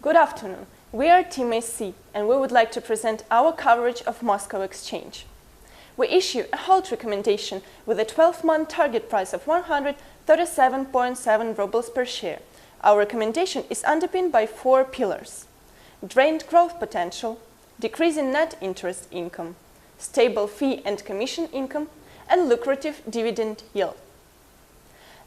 Good afternoon. We are Team AC and we would like to present our coverage of Moscow Exchange. We issue a hold recommendation with a 12-month target price of 137.7 rubles per share. Our recommendation is underpinned by 4 pillars: drained growth potential, decrease in net interest income, stable fee and commission income, and lucrative dividend yield.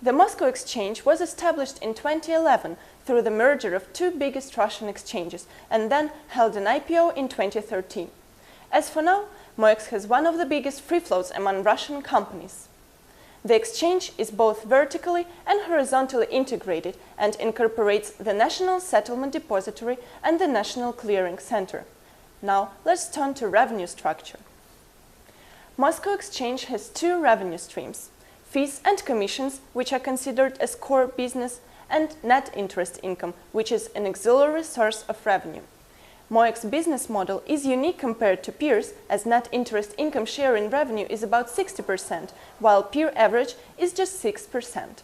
The Moscow Exchange was established in 2011 through the merger of 2 biggest Russian exchanges and then held an IPO in 2013. As for now, MOEX has one of the biggest free floats among Russian companies. The exchange is both vertically and horizontally integrated and incorporates the National Settlement Depository and the National Clearing Center. Now, let's turn to revenue structure. Moscow Exchange has 2 revenue streams: fees and commissions, which are considered as core business, and net interest income, which is an auxiliary source of revenue. MOEX business model is unique compared to peers, as net interest income share in revenue is about 60%, while peer average is just 6%.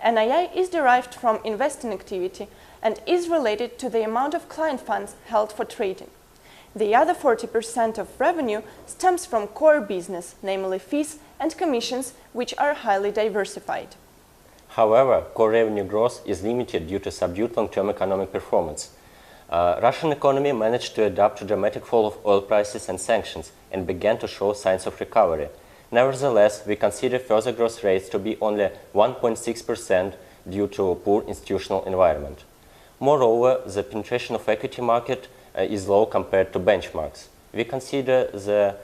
NII is derived from investing activity and is related to the amount of client funds held for trading. The other 40% of revenue stems from core business, namely fees and commissions, which are highly diversified. However, core revenue growth is limited due to subdued long-term economic performance. Russian economy managed to adapt to dramatic fall of oil prices and sanctions and began to show signs of recovery. Nevertheless, we consider further growth rates to be only 1.6% due to a poor institutional environment. Moreover, the penetration of equity market is low compared to benchmarks. We consider the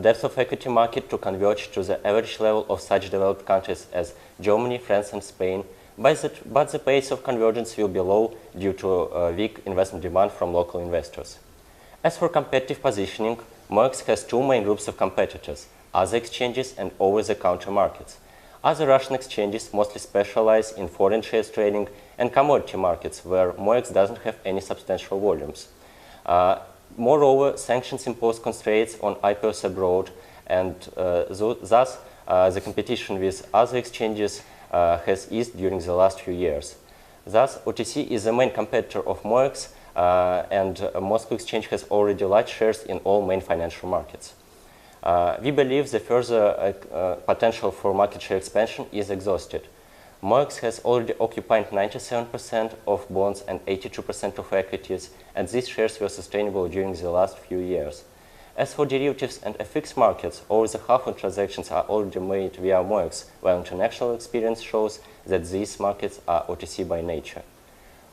depth of equity market to converge to the average level of such developed countries as Germany, France, and Spain, but the pace of convergence will be low due to weak investment demand from local investors. As for competitive positioning, MOEX has 2 main groups of competitors: other exchanges and over-the-counter markets. Other Russian exchanges mostly specialize in foreign shares trading and commodity markets, where MOEX doesn't have any substantial volumes. Moreover, sanctions impose constraints on IPOs abroad, and thus the competition with other exchanges has eased during the last few years. Thus, OTC is the main competitor of MOEX, and Moscow Exchange has already large shares in all main financial markets. We believe the further potential for market share expansion is exhausted. MOEX has already occupied 97% of bonds and 82% of equities, and these shares were sustainable during the last few years. As for derivatives and FX markets, over the half of transactions are already made via MOEX, while international experience shows that these markets are OTC by nature.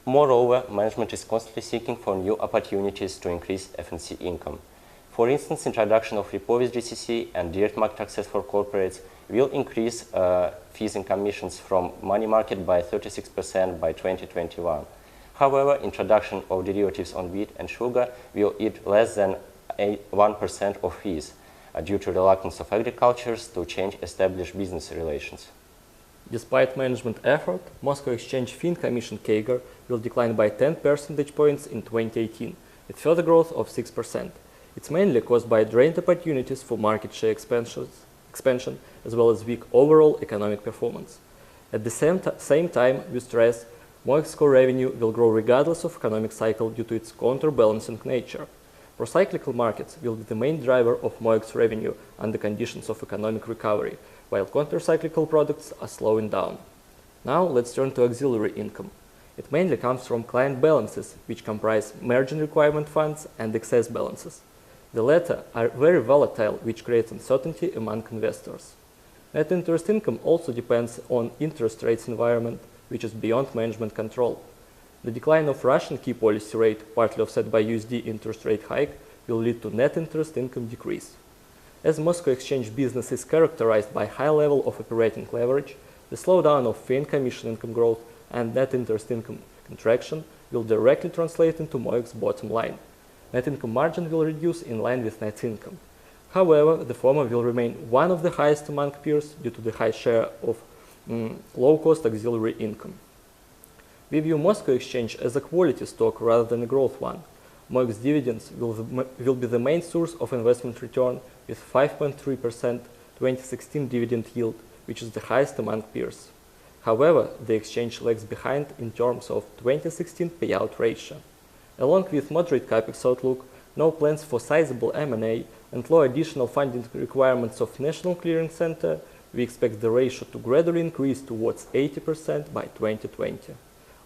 Moreover, management is constantly seeking for new opportunities to increase F&C income. For instance, introduction of repo with GCC and direct market access for corporates will increase fees and commissions from money market by 36% by 2021. However, introduction of derivatives on wheat and sugar will eat less than 1% of fees due to reluctance of agricultures to change established business relations. Despite management effort, Moscow Exchange fee and commission CAGR will decline by 10 percentage points in 2018, with further growth of 6%. It's mainly caused by drained opportunities for market share expansion, as well as weak overall economic performance. At the same time, we stress MOEX core revenue will grow regardless of economic cycle due to its counterbalancing nature. Procyclical markets will be the main driver of MOEX revenue under conditions of economic recovery, while countercyclical products are slowing down. Now let's turn to auxiliary income. It mainly comes from client balances, which comprise margin requirement funds and excess balances. The latter are very volatile, which creates uncertainty among investors. Net interest income also depends on interest rates environment, which is beyond management control. The decline of Russian key policy rate, partly offset by USD interest rate hike, will lead to net interest income decrease. As Moscow Exchange business is characterized by high level of operating leverage, the slowdown of fee and commission income growth and net interest income contraction will directly translate into MOEX bottom line. Net income margin will reduce in line with net income. However, the former will remain one of the highest among peers due to the high share of low-cost auxiliary income. We view Moscow Exchange as a quality stock rather than a growth one. MOEX dividends will be the main source of investment return with 5.3% 2016 dividend yield, which is the highest among peers. However, the exchange lags behind in terms of 2016 payout ratio. Along with moderate capex outlook, no plans for sizable M&A, and low additional funding requirements of National Clearing Center, we expect the ratio to gradually increase towards 80% by 2020.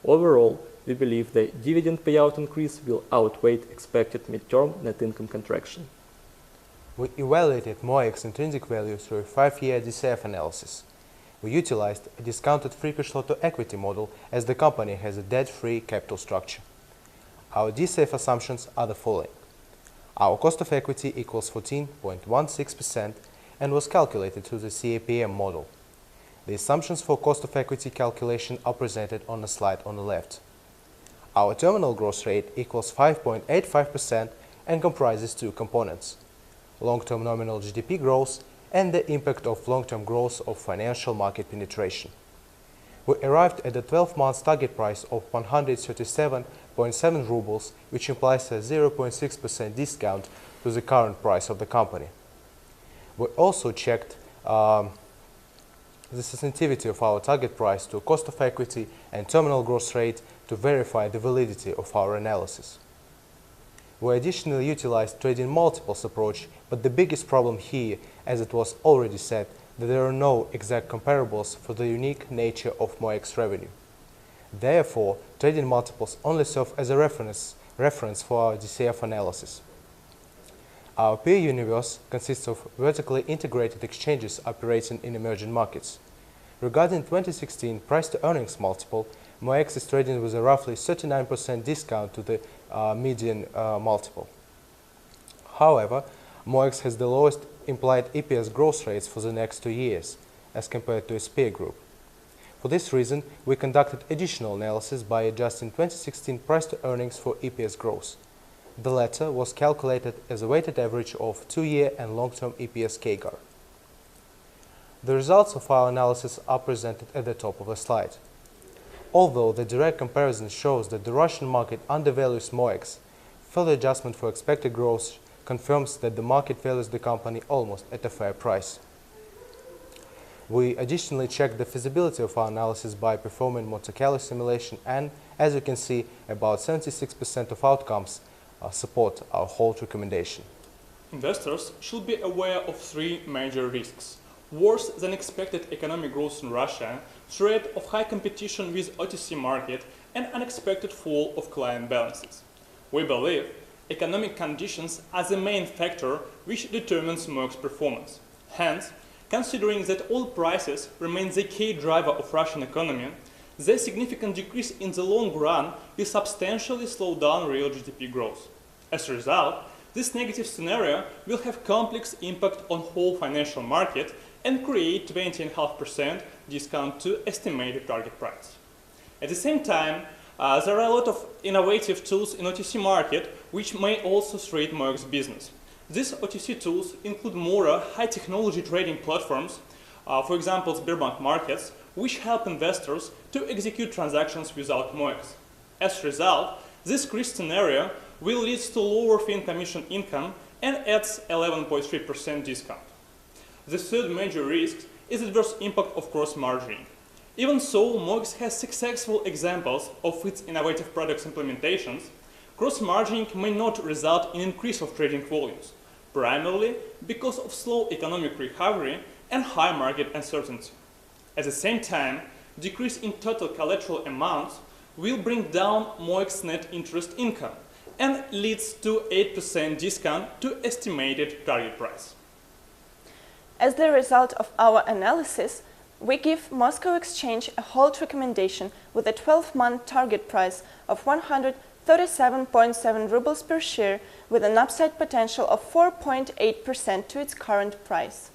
Overall, we believe the dividend payout increase will outweigh expected midterm net income contraction. We evaluated MOEX intrinsic value through a 5-year DCF analysis. We utilized a discounted free cash flow to equity model as the company has a debt-free capital structure. Our DCF assumptions are the following. Our cost of equity equals 14.16% and was calculated through the CAPM model. The assumptions for cost of equity calculation are presented on the slide on the left. Our terminal growth rate equals 5.85% and comprises two components: long-term nominal GDP growth and the impact of long-term growth of financial market penetration. We arrived at the 12-month target price of 137.7 rubles, which implies a 0.6% discount to the current price of the company. We also checked the sensitivity of our target price to cost of equity and terminal growth rate to verify the validity of our analysis. We additionally utilized trading multiples approach, but the biggest problem here, as it was already said, that there are no exact comparables for the unique nature of MOEX revenue. Therefore, trading multiples only serve as a reference for our DCF analysis. Our peer universe consists of vertically integrated exchanges operating in emerging markets. Regarding 2016 price-to-earnings multiple, MOEX is trading with a roughly 39% discount to the median multiple. However, MOEX has the lowest implied EPS growth rates for the next 2 years, as compared to its peer group. For this reason, we conducted additional analysis by adjusting 2016 price-to-earnings for EPS growth. The latter was calculated as a weighted average of 2-year and long-term EPS CAGR. The results of our analysis are presented at the top of the slide. Although the direct comparison shows that the Russian market undervalues MOEX, further adjustment for expected growth confirms that the market values the company almost at a fair price. We additionally checked the feasibility of our analysis by performing Monte Carlo simulation, and as you can see, about 76% of outcomes support our hold recommendation. Investors should be aware of 3 major risks: worse than expected economic growth in Russia, threat of high competition with OTC market, and unexpected fall of client balances. We believe economic conditions are the main factor which determines MOEX performance. Hence, considering that oil prices remain the key driver of Russian economy, the significant decrease in the long run will substantially slow down real GDP growth. As a result, this negative scenario will have complex impact on whole financial market and create 20.5% discount to estimated target price. At the same time, there are a lot of innovative tools in OTC market which may also threaten MOEX business. These OTC tools include more high-technology trading platforms, for example, Sberbank markets, which help investors to execute transactions without MOEX. As a result, this risk scenario will lead to lower fee and commission income and adds 11.3% discount. The third major risk is adverse impact of cross-margining. Even so, MOEX has successful examples of its innovative products implementations. Cross-margining may not result in increase of trading volumes, primarily because of slow economic recovery and high market uncertainty. At the same time, decrease in total collateral amounts will bring down MOEX net interest income and leads to 8% discount to estimated target price. As the result of our analysis, we give Moscow Exchange a hold recommendation with a 12-month target price of 137.7 rubles per share with an upside potential of 4.8% to its current price.